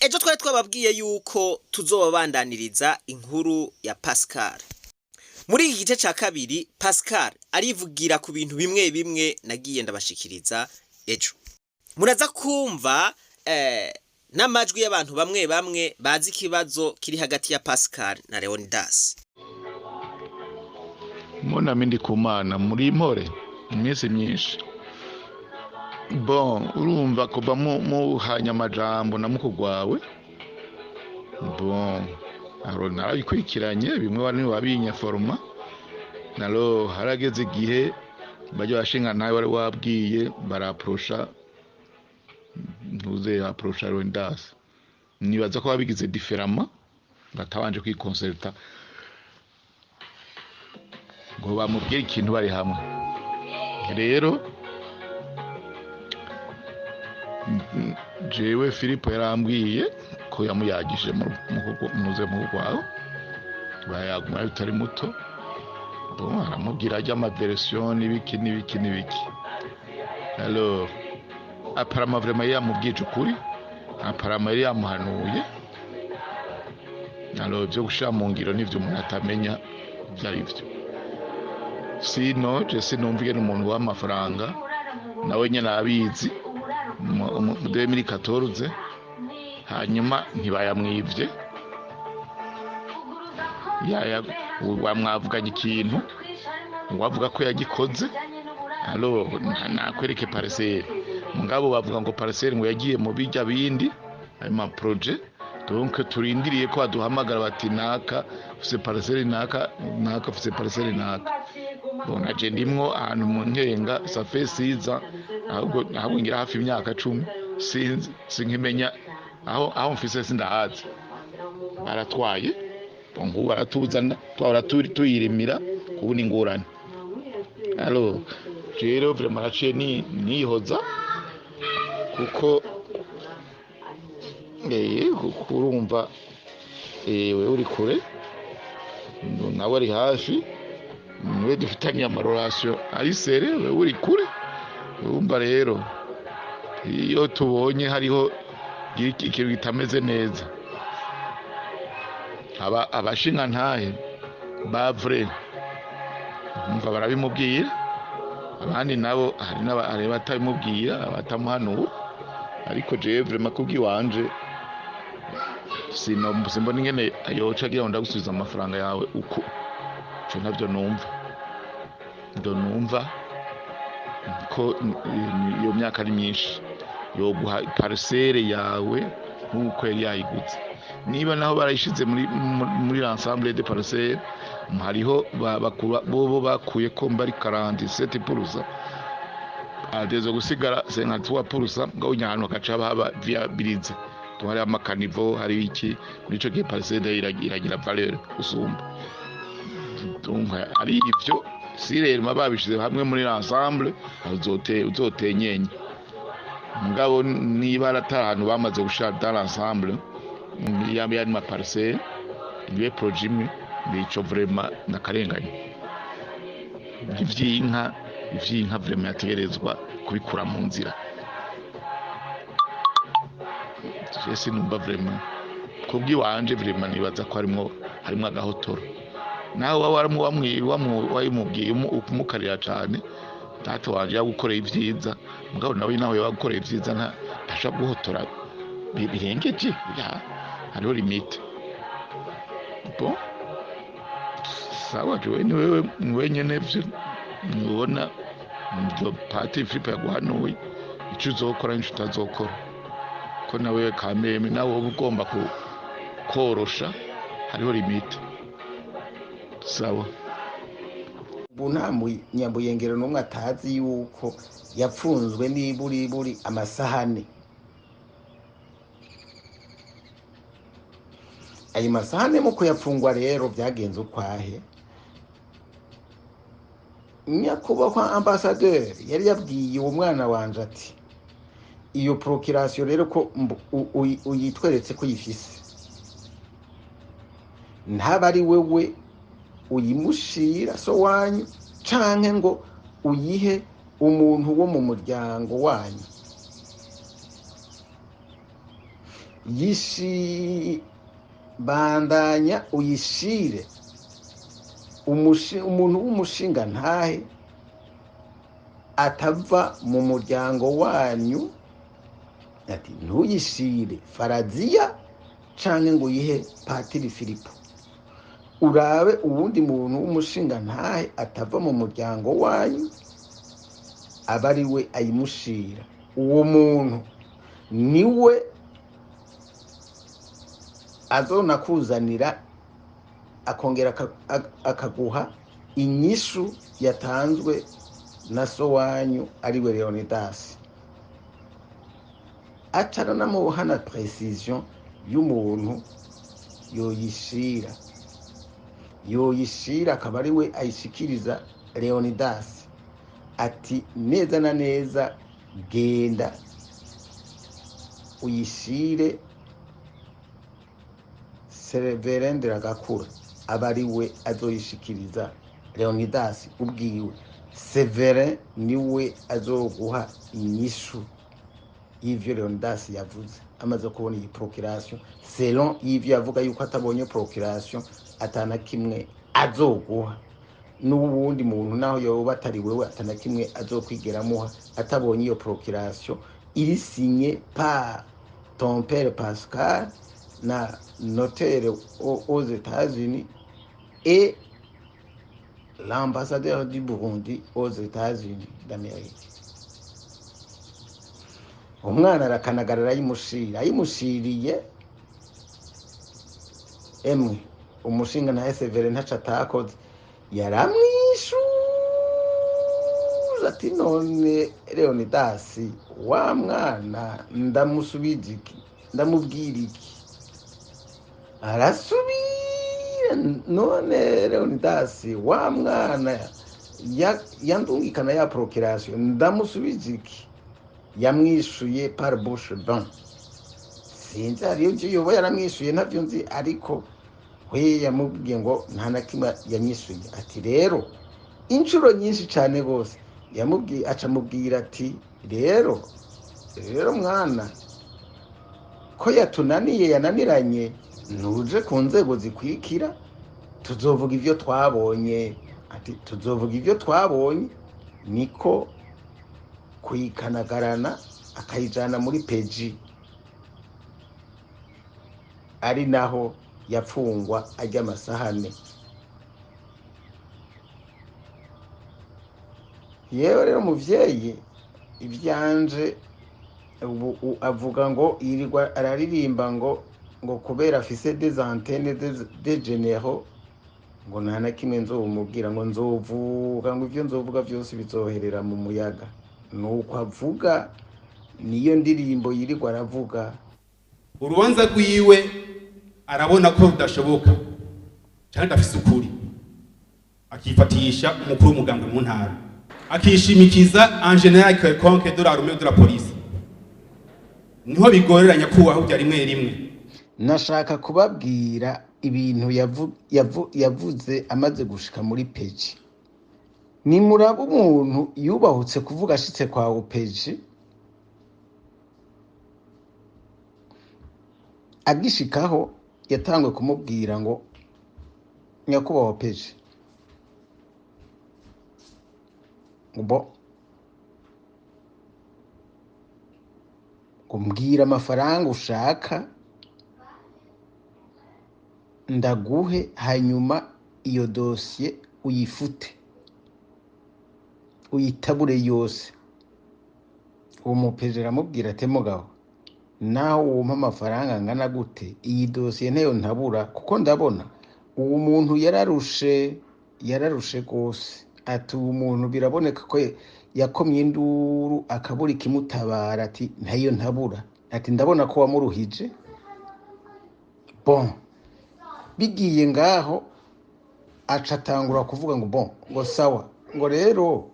ejo twari twababwiye yuko tuzobabandaniriza inkuru ya Pascal. Muri iki gice ca kabiri Pascal arivugira ku bintu bimwe bimwe nagiye ndabashikiriza ejo. Muraza kumva n'amajwi y'abantu bamwe bamwe bazi ikibazo kiri hagati ya Pascal na Leonidas. Mbona mindi kumana muri mpore iminsi myinshi. Bon, urumva kuba mu hanya amajambo na mukugwawe. Bon, aro narabikurikiranye bimwe wari wabinyaforma. Nalo harageze igihe bajya bashinga nawe wari wabwiye baraprosha ntuze approcha Leonidas. Nibaza ko babigize différemment batabanje kwikonsulta ngo bamubwire ikintu bari hamwe. Rero jewe Philippe yarambwiye ko yamuyagije muze mu kwaho bayaguma bitari muto. Bon, aramubwira ajya ama version n'ibiki. Alors aparama vraiment yamubwije ukuri, aparama yari yamuhanuye. Alors byo gushira mu ngiro n'ivyo umuntu atamenya byari byo. Sino je sinumviye n'umuntu w'amafaranga nawe nyene abizi mu 2014 hanyuma ntibayamwivye. Wamwavuganye ikintu wavuga ko yagikoze. Alors nakwereke parcelle mugabo bavuga ngo parcelle ngo yagiye mu bijya bindi ama projet. Donc turindiriye ko aduhamagara bati naka ufise parcelle naka ufise parcelle naka. Bon aje ndimwo ahantu mu nkenga ça fait 6 ans ahubwo ngira hafi imyaka 10 sinzi sinkimenya aho mfise sindahazi baratwaye. Bon ngo baratuzana twara tuyirimira kubuna ingorane. Alors rero vraiment raciye nihoza kuko kurumva wewe uri kure nawe ari hafi niwe dufitanye amarelation ari sere wewe uri kure. Urumva rero iyo tubonye hariho ikintu kitameze neza abashinga ntahe bavre umva barabimubwira abandi nabo hari batabimubwira abatamuhanura. Ariko jewe vraiment kubwi wanje simbona ingene ayoca agira ndagusubiza amafaranga yawe uko cyo nabyo numva ko iyo myaka ari myinshi yo guha parcelle yawe nkuko yari yayiguze. Niba naho barayishize muri l'ensemble de parcelles hariho bo bakuye ko mbari 47% adezo gusigara 53% ngo nyano gaca baba viabilize. Tuhari amakanivo hari iki muri ico gihe parcelle iragira valeur usumba. Donc ari ivyo si rero babishize hamwe muri l'ensemble uzotenyenye. Mugabo niba aratanu bamaze gushaka dans l'ensemble yamye ari ma parcelle ibe projet imwe nico vraiment nakarenganye. Ivyinka vraiment yategerezwa kubikura mu nzira. Jese numva vraiment kubwi wanje vraiment nibaza ko harimo agahotoro. Nawe wamubwiye umukarira cyane data wanje yagukoreye ivyiza mugabo nawe yagukoreye ivyiza ntasha guhotora birengeje hariho limite. Bon sawa jewe niwe nyene vyo nubona ndo party Philippe yaguhanuye icyo uzokora n'icyo utazokora ko nawe kameme nawe ugomba korosha hariho limite. Sawa bunambu nyambuyengero numwe atazi yuko yapfunzwe niburi amasahane. Ayo masahane mu kuyapfungwa rero byagenze ukwahe. Nyakubahwa ambassadeur yari yabwiye uwo mwana wanje ati iyo procuration rero ko uyitweretse ko yifise ntaba ari wewe uyimushira so wanyu canke ngo uyihe umuntu wo mu muryango wanyu. bandanya uyishire umuntu w'umushinga ntahe atava mu muryango wanyu, ati ntuyishire Faraziya canke ngo uyihe Patiri Filipo, urabe uwundi muntu w'umushinga ntahe atava mu muryango wanyu aba ari we ayimushira. Uwo muntu niwe azona kuzanira akongera akaguha inyishu yatanzwe na so wanyu ari we Leonidas. Acara namuhana precision y'umuntu yoyishira akaba ari we ayishikiriza Leonidas ati neza na neza genda uyishire Severende Ragakura, aba ari we azoyishikiriza Leonidas ubwiwe. Severin niwe azoguha inyishu y'ivyo Leonidas yavuze amaze kubona iyi procuration, selon y'ivyo yavuga yuko atabonye procuration atana kimwe azoguha. N'ubundi muntu naho yoba atari wewe atana kimwe azokwigeramuha atabonye iyo procuration iri signée par ton père Pascal na notaire aux États-Unis et l'ambassadeur du Burundi aux États-Unis d'Amérique. Umwana arakanagarara ayimushiriye emwe umushinga na Severine ntaca atakoze, yaramwishuza ati none Leonidas wa mwana ndamusubiza iki, ndamubwira iki? Arasubira, none Leonidas wa mwana yandungikana ya procuration ndamusubiza iki? Yamwishuye par bouche bée. Sinzi ariyo byo yoba yaramwishuye ntavyo nzi, ariko we yamubwiye ngo nta na kimwe yanyishuye. Ati rero inshuro nyinshi cyane rwose yamubwiye, acamubwira ati rero mwana ko yatunaniye yananiranye, ntuje ku nzego zikwikira tuzovuga ivyo twabonye. Ati tuzovuga ivyo twabonye, niko kuyikanagarana akayijana muri peji, ari naho yapfungwa ajya amasahane. Yewe rero muvyeyi ivyanje ubu avuga ngo yirirwa araririmba ngo kubera afise des antennes de généraux ngo nta na kimwe nzomubwira, ngo nzovuga, ngo ivyo nzovuga vyose bizoherera mu muyaga. Nuko avuga, niyo ndirimbo yirirwa aravuga. Urubanza rwiwe arabona ko rudashoboka cyane afise ukuri, akifatisha umukuru w'umugambwe mu ntara, akishimikiza en general quelconque de l'armée de la police. Niho bigoreranya kubaho bya rimwe. Nashaka kubabwira ibintu yavuze amaze gushika muri peji. Ni muraba umuntu yubahutse kuvuga ashitse kwa peji, agishikaho yatangwe kumubwira ngo nyakubahwa peji, ngo mbwira amafaranga ushaka ndaguhe, hanyuma iyo dosiye uyifute uyitabure yose. Uwo mupeje aramubwira ati mugabo, naho wumpa amafaranga angana gute, iyi dosiye ntayo ntabura, kuko ndabona uwo muntu yararushe rwose. Ati uwo muntu biraboneka ko yakomye induru akabura ikimutabara. Ati ntayo ntabura, ati ndabona ko wamuruhije. Bon, bigiye ngaho aca atangura kuvuga ngo bon, ngo sawa, ngo rero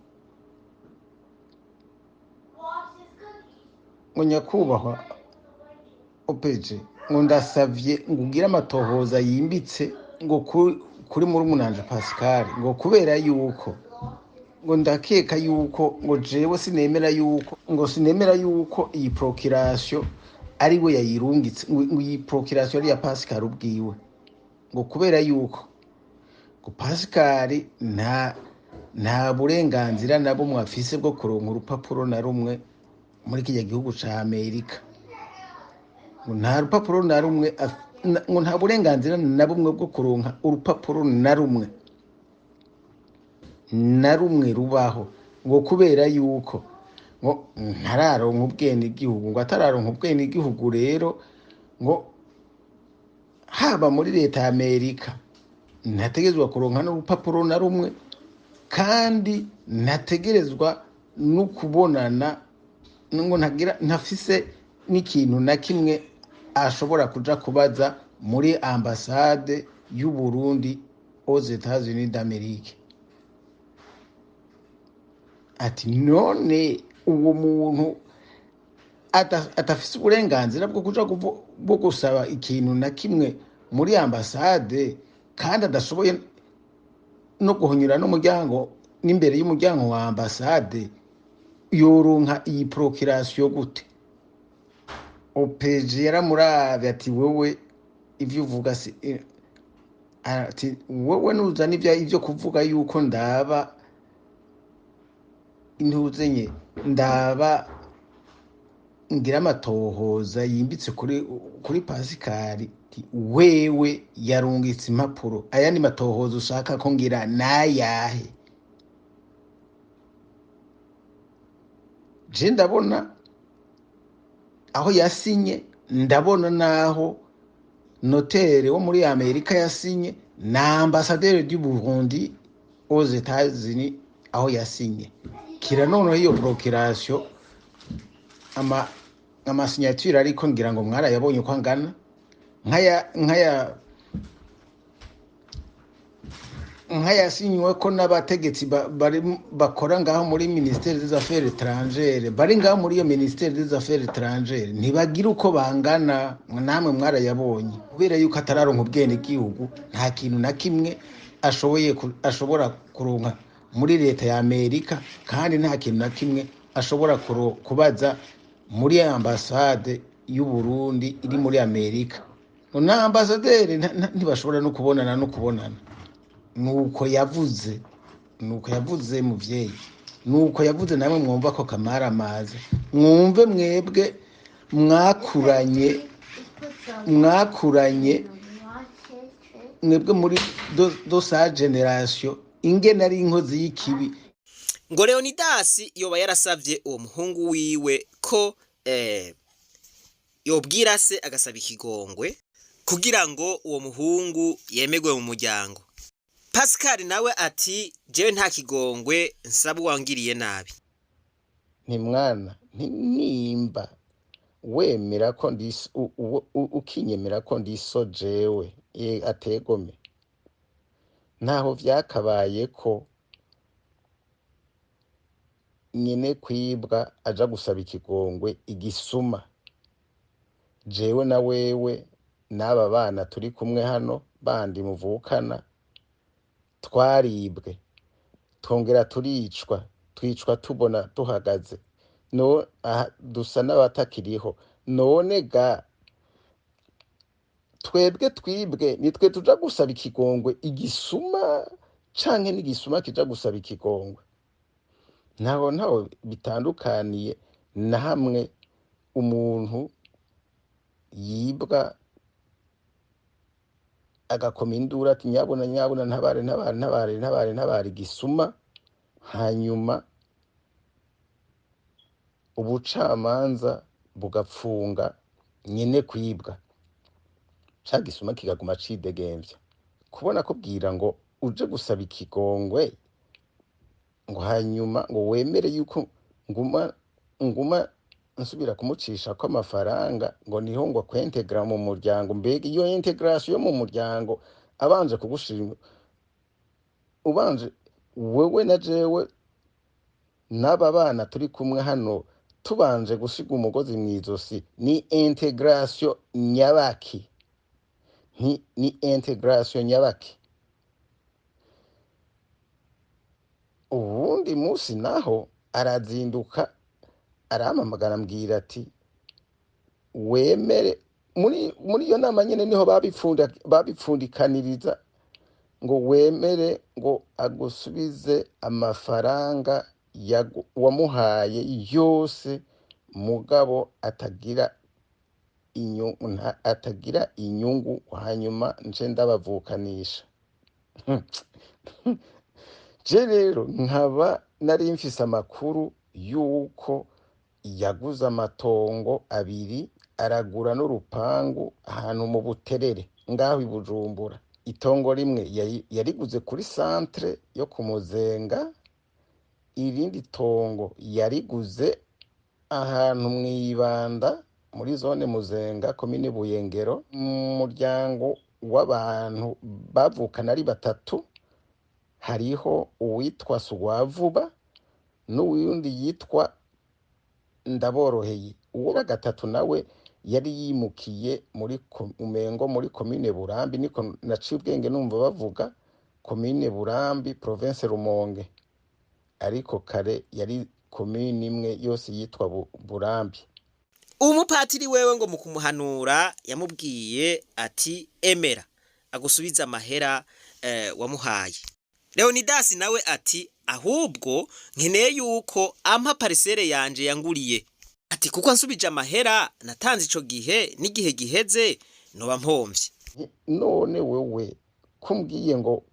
ngo nyakubahwa opeje, ngo ndasavye ngo ugire amatohoza yimbitse ngo kuri muri umunanje Pascal, ngo kubera yuko ngo ndakeka yuko ngo jewe sinemera yuko iyi procuration ari we yayirungitse ngo iyi procuration ya Pascal ubwiwe ngo kubera yuko ngo Pascal nta burenganzira na bumwe afise bwo kuronka urupapuro na rumwe muri kijya gihugu ca Amerika, ngo nta rupapuro na rumwe ngo nta burenganzira na bumwe bwo kuronka urupapuro na rumwe rubaho, ngo kubera yuko ngo ntararonka ubwenegihugu, ngo atararonka ubwenegihugu rero ngo haba muri leta ya Amerika ntategerezwa kuronka n'urupapuro na rumwe, kandi ntategerezwa no kubonana, ngo ntafise n'ikintu na kimwe ashobora kuja kubaza muri ambasade y'u Burundi aux États-Unis d'Amérique. Ati none uwo muntu atafise uburenganzira bwo kuja bwo gusaba ikintu na kimwe muri ambasade, kandi adashoboye no guhonyura n'umuryango n'imbere y'umuryango wa ambasade, yoronka iyi procuration gute? OPG yaramuravye ati wewe ivyo uvuga si ati wewe nuzana ivyo kuvuga yuko ndaba intuzenye ndaba ngira amatohoza yimbitse kuri Pascal, wewe yarungitse impapuro, aya ni matohoza ushaka ko ngira nayahe? Je ndabona aho yasinye, ndabona naho notaire wo muri Amerika yasinye, na ambassadeur du Burundi aux États-Unis aho yasinye. Kira noneho iyo procuration ama signature ariko ngira ngo mwarayabonye uko angana, nkayasinywe ko n'abategetsi bakora ngaho muri ministère des affaires étrangères, bari ngaho muri iyo ministère des affaires étrangères ntibagira uko bangana, namwe mwarayabonye. Kubera yuko atararonka ubwenegihugu, nta kintu na kimwe ashobora kuronka muri leta ya Amerika, kandi nta kintu na kimwe ashobora kubaza muri ambasade y'u Burundi iri muri Amerika. Na ambassadeur ntibashobora no kubonana. Nuko yavuze muvyeyi, nuko yavuze, namwe mwumva ko kamara amazi, mwumve mwebwe mwakuranye mwebwe muri sa generation ingene ari inkozi y'ikibi. Ngo Leonidas yoba yarasavye uwo muhungu wiwe ko yobwira se agasaba ikigongwe kugira ngo uwo muhungu yemegwe mu muryango. Pascal nawe ati jewe nta kigongwe nsaba wangiriye nabi. Ni mwana nimba wemera ko ukinyemera ko ndiso jewe ategome, ntaho vyakabaye ko nyene kwibwa aja gusaba ikigongwe igisuma. Jewe na wewe n'aba bana turi kumwe hano bandi muvukana twaribwe, twongera twicwa tubona tuhagaze, no dusa n'abatakiriho. None ga twebwe twibwe nitwe tuja gusaba ikigongwe igisuma, canke n'igisuma kija gusaba ikigongwe? Ntaho bitandukaniye na hamwe umuntu yibwa agakoma induru ati nyabuna ntabare igisuma, hanyuma ubucamanza bugapfunga nyine kwibwa, ca gisuma kigaguma cidegemvya. Kubona ko bwira ngo uje gusaba ikigongwe, ngo hanyuma ngo wemere yuko nguma nsubira kumucisha ko amafaranga, ngo niho ngo kwentegra mu muryango. Mbega iyo integration yo mu muryango abanje kugushima, ubanje wewe na jewe n'aba bana turi kumwe hano tubanje gusiga umugozi mwizosi, ni integration nyabaki? Ni integration nyabaki? Ubundi musi naho arazinduka arampamagara ambwira ati wemere muri iyo nama nyene niho babipfundikaniriza ngo wemere ngo agusubize amafaranga wamuhaye yose mugabo atagira inyungu hanyuma nje ndabavukanisha. Je rero nkaba nari mfise amakuru yuko yaguze amatongo abiri aragura n'urupangu ahantu mu Buterere ngaho i Bujumbura. Itongo rimwe yariguze kuri centre yo kumuzenga, irindi tongo yariguze ahantu mwibanda muri zone Muzenga komine Buyengero, umuryango w'abantu bavukana ari batatu, hariho uwitwa Sugwavuba n'uwundi yitwa Ndaboroheye. Uwo wa gatatu nawe yari yimukiye muri umengo muri komine Burambi, niko naciye ubwenge numva bavuga komine Burambi province Rumonge, ariko kare yari komine imwe yose yitwa Burambi. Umupatiri wewe ngo mu kumuhanura yamubwiye ati emera agusubiza amahera wamuhaye. Leonidas nawe ati ahubwo nkeneye yuko ampa parcelle yanje yanguriye, ati kuko ansubije amahera natanze ico gihe n'igihe giheze noba mpomvye. None wewe kumbwiye ngo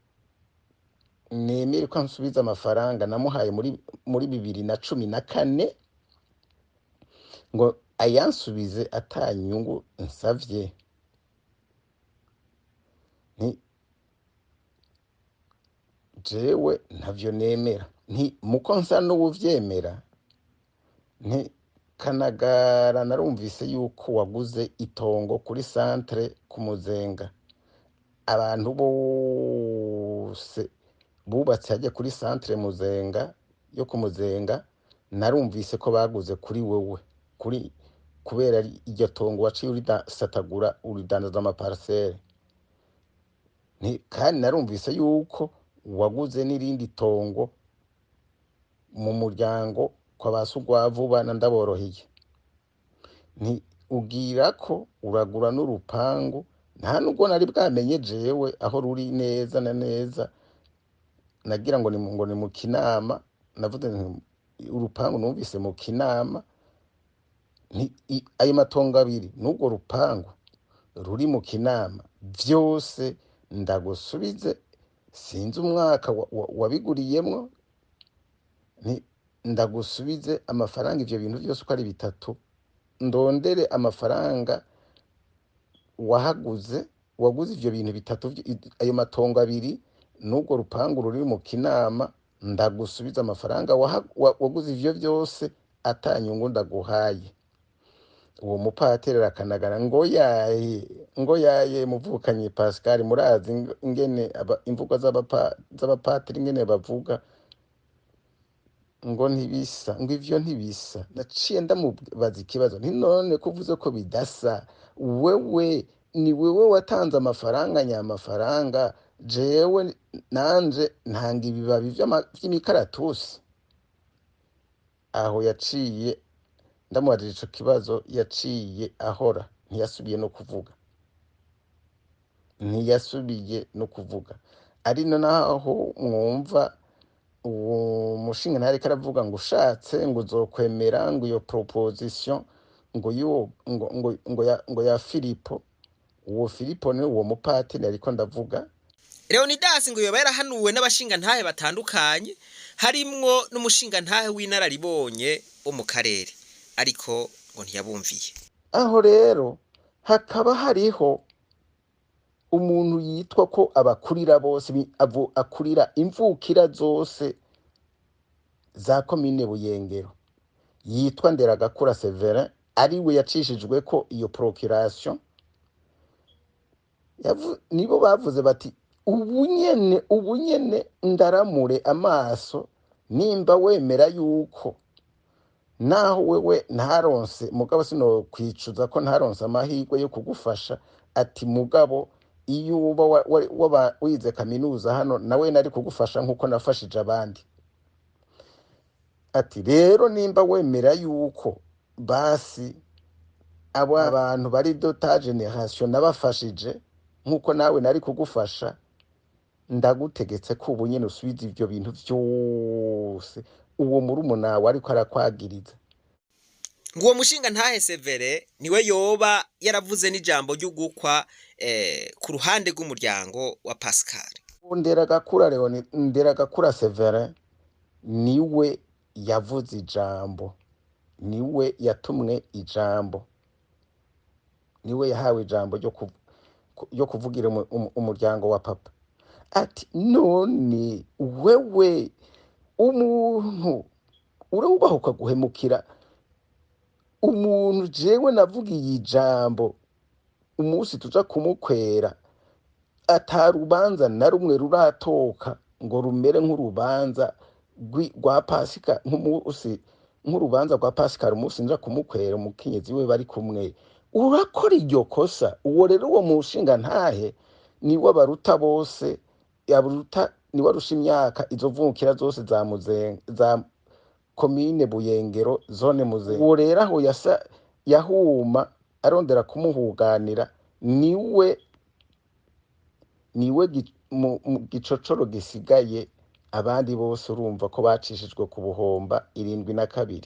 nemere ko ansubiza amafaranga namuhaye muri 2014 ngo ayansubize atanyungu nsavye, jewe ntavyo nemera. Muko nsa n'uvyemera, Kanagara narumvise yuko waguze itongo kuri centre kumuzenga, abantu bose bubatse hajya kuri centre Muzenga yo kumuzenga, narumvise ko baguze kuri wewe, kubera iryo tongo waciye urisatagura uridandaza amaparcelle. Kandi narumvise yuko waguze n'irindi tongo mu muryango kwa Basugwavuba na Ndaboroheye. Ugira ko uragura n'urupangu, nta nubwo nari bwamenye jewe aho ruri neza na neza, nagira ngo ni mu Kinama, navuze urupangu numvise mu Kinama. Ayo matongo abiri n'ubwo rupangu ruri mu Kinama vyose ndagusubize, sinzi umwaka wabiguriyemwo, ndagusubize amafaranga ivyo bintu byose uko ari bitatu, ndondere amafaranga waguze ivyo bintu bitatu, ayo matongo abiri n'ubwo rupangu ruri mu Kinama, ndagusubiza amafaranga waguze ivyo byose atanyungu ndaguhaye. Uwo mupatiri Kanagara ngo yaye muvukanye Pascal, murazi ingene imvugo z'abapatiri ingene bavuga ngo ntibisa, ngo ivyo ntibisa. Naciye ndamubaza ikibazo, none kuvuze ko bidasa, wewe ni wewe watanze amafaranga nyamafaranga, jewe nanje ntanga ibibabi vy'imikaratusi. Aho yaciye ndamubajije ico kibazo, yaciye ahora, ntiyasubiye no kuvuga. Ari naho mwumva uwo mushinga ntari karavuga ngo ushatse ngo uzokwemera ngo iyo proposition ngo ya Filipo. Uwo Filipo ni uwo mupatiri ariko ndavuga. Leonidas ngo yoba yarahanuwe n'abashinga ntahe batandukanye, harimwo n'umushinga ntahe w'inararibonye wo mu karere, ariko ngo ntiyabumviye. Aho rero hakaba hariho umuntu yitwa ko abakurira bose akurira imvukira zose za komine Buyengero, yitwa Nderagakura Severin, ari we yacishijwe ko iyo procuration. Nibo bavuze bati ubunyene ndaramure amaso, nimba wemera yuko naho wewe ntaronse, mugabo sino kwicuza ko ntaronse amahirwe yo kugufasha, ati mugabo iyo uba wize kaminuza hano nawe nari kugufasha nkuko nafashije abandi. Ati rero nimba wemera yuko basi abo abantu bari dota generation nabafashije nkuko nawe nari kugufasha ndagutegetse ko ubu nyene usubiza ivyo bintu vyose uwo murumuna wawe ariko arakwagiriza. ngo uwo mushinga ntahe Severe niwe yoba yaravuze n'ijambo ry'ugukwa ku ruhande rw'umuryango wa Pascal. Nderagakura Severe niwe yavuze ijambo, niwe yatumwe ijambo, niwe yahawe ijambo ryo kuvugira umuryango wa papa. Ati none wewe umuntu urubahuka guhemukira umuntu jewe navugiye ijambo umunsi tuja kumukwera atarubanza na rumwe ruratoka ngo rumere nk'urubanza rwa Pasika nk'urubanza rwa Pasika umunsi nja kumukwera umukenyezi we bari kumwe. Urakora iryo kosa. Uwo rero uwo mushinga ntahe niwe baruta bose, yaburuta niwe arusha imyaka izo vukira zose za komine Buyengero zone Muzenga. Uwo rero aho yahuma arondera kumuhuganira niwe mu gicocoro gisigaye, abandi bose urumva ko bacishijwe ku buhomba 72.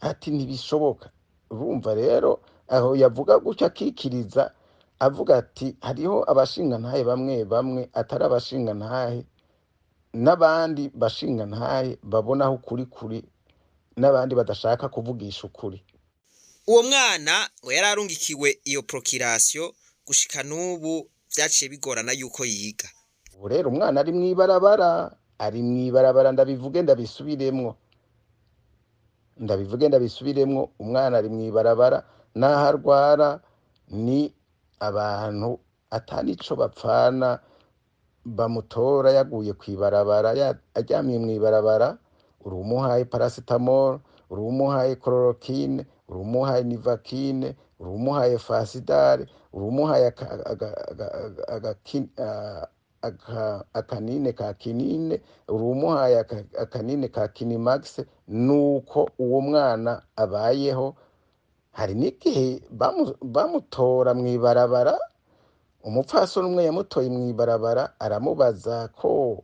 Ati ntibishoboka. Urumva rero aho yavuga gutya akikiriza avuga ati hariho abashinga ntahe bamwe atari abashinga ntahe n'abandi bashinga ntahe babonaho kuri n'abandi badashaka kuvugisha ukuri. Uwo mwana ngo yararungikiwe iyo procuration gushika n'ubu vyaciye bigorana yuko yiga. Ubu rero umwana ari mwibarabara, ndabivuge ndabisubiremwo, umwana ari mwibarabara naho arwara ni abantu atanico bapfana bamutora yaguye kwibarabara aryamye mwibarabara. Urumuhaye paracetamol, urumuhaye chloroquine, urumuhaye nivakine, urumuhaye fasidare, urumuhaye akanine ka kinine, urumuhaye akanine ka kinimax. Nuko uwo mwana abayeho. Hari n'igihe bamutora mwibarabara, umupfasoni umwe yamutoye mwibarabara aramubaza ko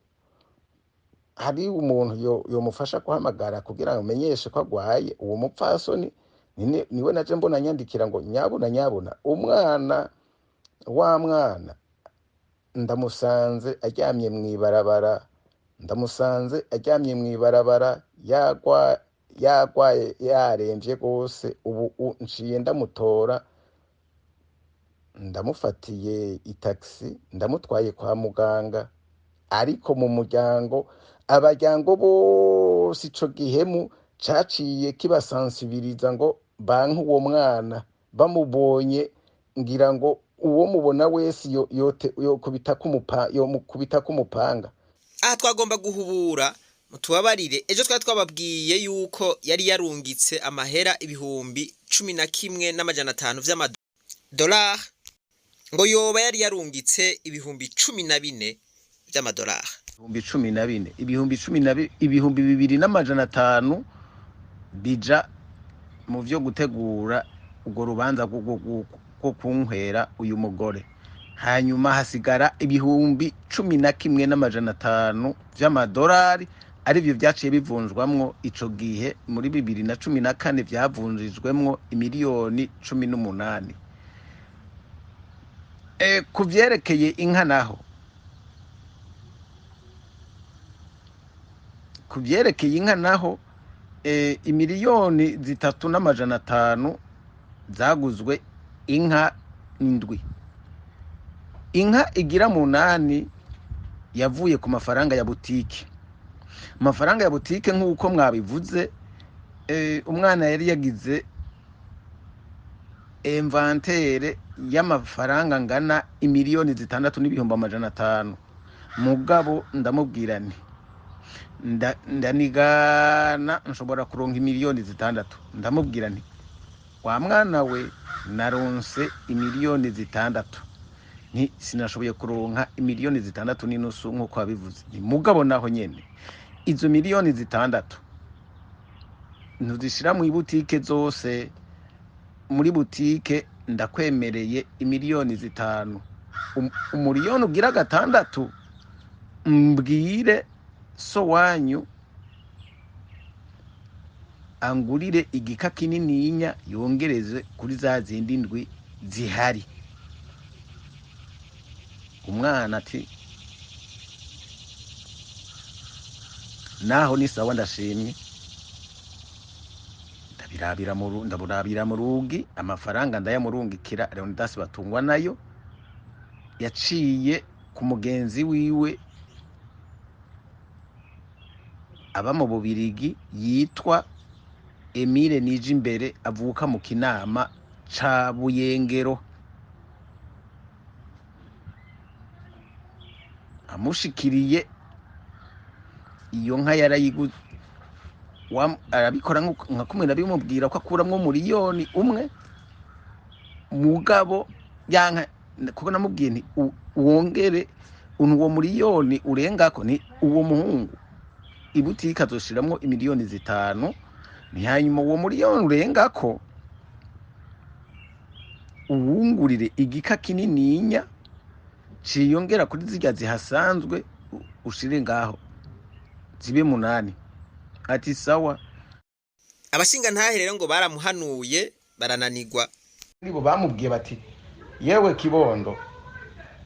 hari umuntu yomufasha guhamagara kugira ngo amenyeshe ko agwaye. Uwo mupfasoni niwe naje mbona nyandikira ngo nyabuna umwana wa mwana ndamusanze aryamye mwibarabara yagwaye yaremvye gose. Ubu nciye ndamutora, ndamufatiye itaxi ndamutwaye kwa muganga. Ariko mu muryango abajyango bose ico gihemu caciye kibasansibiriza ngo banki uwo mwana bamubonye ngira ngo uwo mubona wese yo kubita kumupanga. Aha twagomba guhubura mutubabarire, ejo twari twababwiye yuko yari yarungitse amahera 11,500 vy'amadolari, ngo yoba yari yarungitse 14,000 vy'amadolari. 14,000 2,500 bija mu vyo gutegura ubwo rubanza rwo kunkwera uyu mugore. Hanyuma hasigara 11,500 vy'amadolari, ari byo byaciye bivunjwamwo ico gihe muri 2014 vyavunjijwemwo imiliyoni 18. Kuvyerekeye inka naho, imiliyoni 3,500 zaguzwe inka indwi. Inka igira 8 yavuye ku mafaranga ya butike. Amafaranga ya butike nk'uko mwabivuze, umwana yari yagize inventaire y'amafaranga ngana 6,500,000. Mugabo ndamubwira nti ndanigana nshobora kuronka 6,000,000. Ndamubwira nti wa mwana we naronse 6,000,000, nti sinashoboye kuronka 6,000,000 nk'uko wabivuze. Mugabo naho nyene izo 6,000,000 ntuzishira mu butike zose. Muri butike ndakwemereye imiliyoni 5. Umuriyoni ugira 6 mbwire so wanyu angurire igika kinininya yongereze kuri za zindi ndwi zihari. Umwana ati naho ni sawa ndashimye. Ndaburabira mu rugi amafaranga ndayamurungikira Leonidas batungwa nayo. Yaciye ku mugenzi wiwe aba mu Bubirigi yitwa Emile Nijimbere avuka mu Kinama ca Buyengero. Amushikiriye iyo nka yarayiguze, arabikora nka kumwe nabimubwira ko akuramwo miliyoni 1 mugabo yanka, kuko namubwiye nti wongere uwo miliyoni urengako ni uwo muhungu ibutike azoshiramwo imiliyoni 5. Ni hanyuma uwo miliyoni urengako uwungurire igika kinininya ciyongera kuri zirya zihasanzwe ushire ngaho zibe 8. Ati sawa. Abashinga ntahe rero ngo baramuhanuye barananirwa. Nibo bamubwiye bati yewe kibondo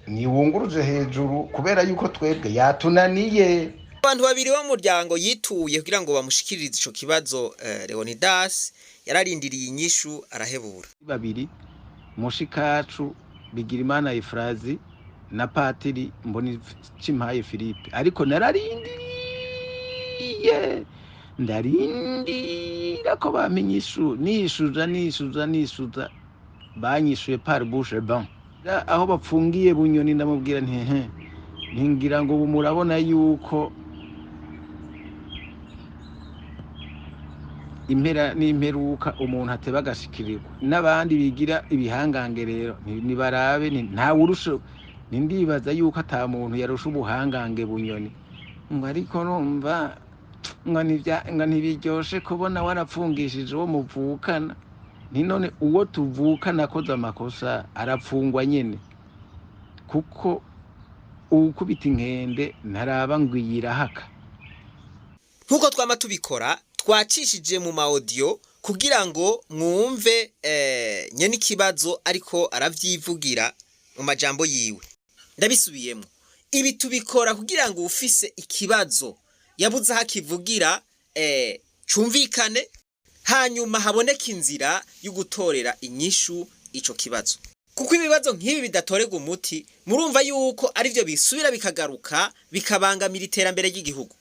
ni wunguruje hejuru kubera yuko twebwe yatunaniye. Abantu babiri bo mu muryango yituye kugira ngo bamushikirize ico kibazo. Leonidas yararindiriye inyishu arahebura. Babiri Mushikacu Bigirimana Efrazi na Patiri Mboni Cimpaye Philippe, ariko nararindiriye ndarindira ko bamenyishu nishuza banyishuye par bouche ban. Aho bapfungiye Bunyoni ndamubwira ntingira ngo murabona yuko impera n'imperuka umuntu ateba agashikirirwa. N'abandi bigira ibihangange rero nibarabe nta urusho. Nindibaza yuko ata muntu yarusha ubuhangange Bunyoni, ngo ariko numva ngo ntibiryoshe kubona warapfungishije uwo muvukana. Ni none uwo tuvukana akoze amakosa arapfungwa nyene, kuko ukubita inkende ntaraba ngwiyira haka. Nkuko twama tubikora twacishije mu audio kugira ngo mwumve nyene ikibazo ariko aravyivugira mu majambo yiwe. Ndabisubiyemo, ibi tubikora kugira ngo ufise ikibazo yabuze hakivugira cumvikane, hanyuma haboneka inzira yo gutorera inyishu ico kibazo. Kuko ibibazo nk'ibi bidatorega umuti, murumva yuko ari byo bisubira bikagaruka bikabangamira iterambere ry'igihugu.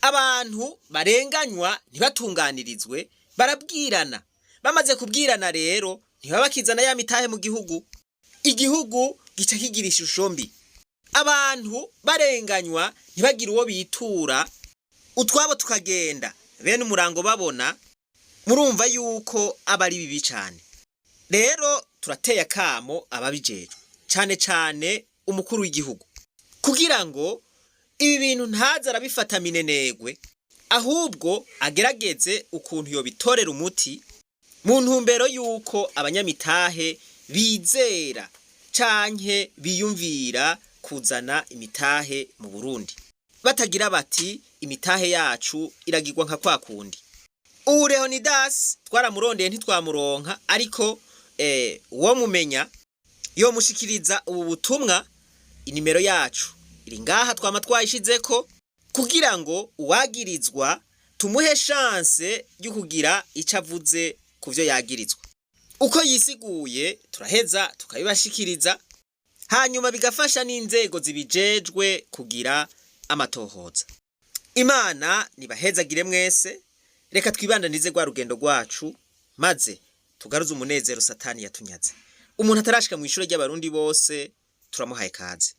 Abantu barenganywa ntibatunganirizwe, barabwirana. Bamaze kubwirana rero ntibabakizana ya mitahe mu gihugu. Igihugu gica kigira ishusho mbi. Abantu barenganywa ntibagira uwo bitura, utwabo tukagenda bene umurango babona. Murumva yuko abari bibi cyane. Rero turateye akamo ababijejwe, cyane umukuru w'igihugu, kugira ngo ibi bintu ntaza arabifata minenegwe, ahubwo agerageze ukuntu yo bitorera umuti mu ntumbero yuko abanyamitahe bizera canke biyumvira kuzana imitahe mu Burundi, batagira bati imitahe yacu iragirwa nka kwa kundi. Ubu Leonidas twaramurondeye ntitwamuronka, ariko uwo mumenya yo mushikiriza ubu butumwa. Inimero yacu iri ngaha twama twayishizeko kugira ngo uwagirizwa tumuhe chance yo kugira icavuze kuvyo yagirizwa. Uko yisiguye turaheza tukabibashikiriza, hanyuma bigafasha n'inzego zibijejwe kugira amatohoza. Imana nibahezagire mwese. Reka twibandanize gwa rugendo rwacu maze tugaruze umunezero Satani yatunyaze. Umuntu atarashika mu ishure ry'abarundi bose turamuhaye kaze.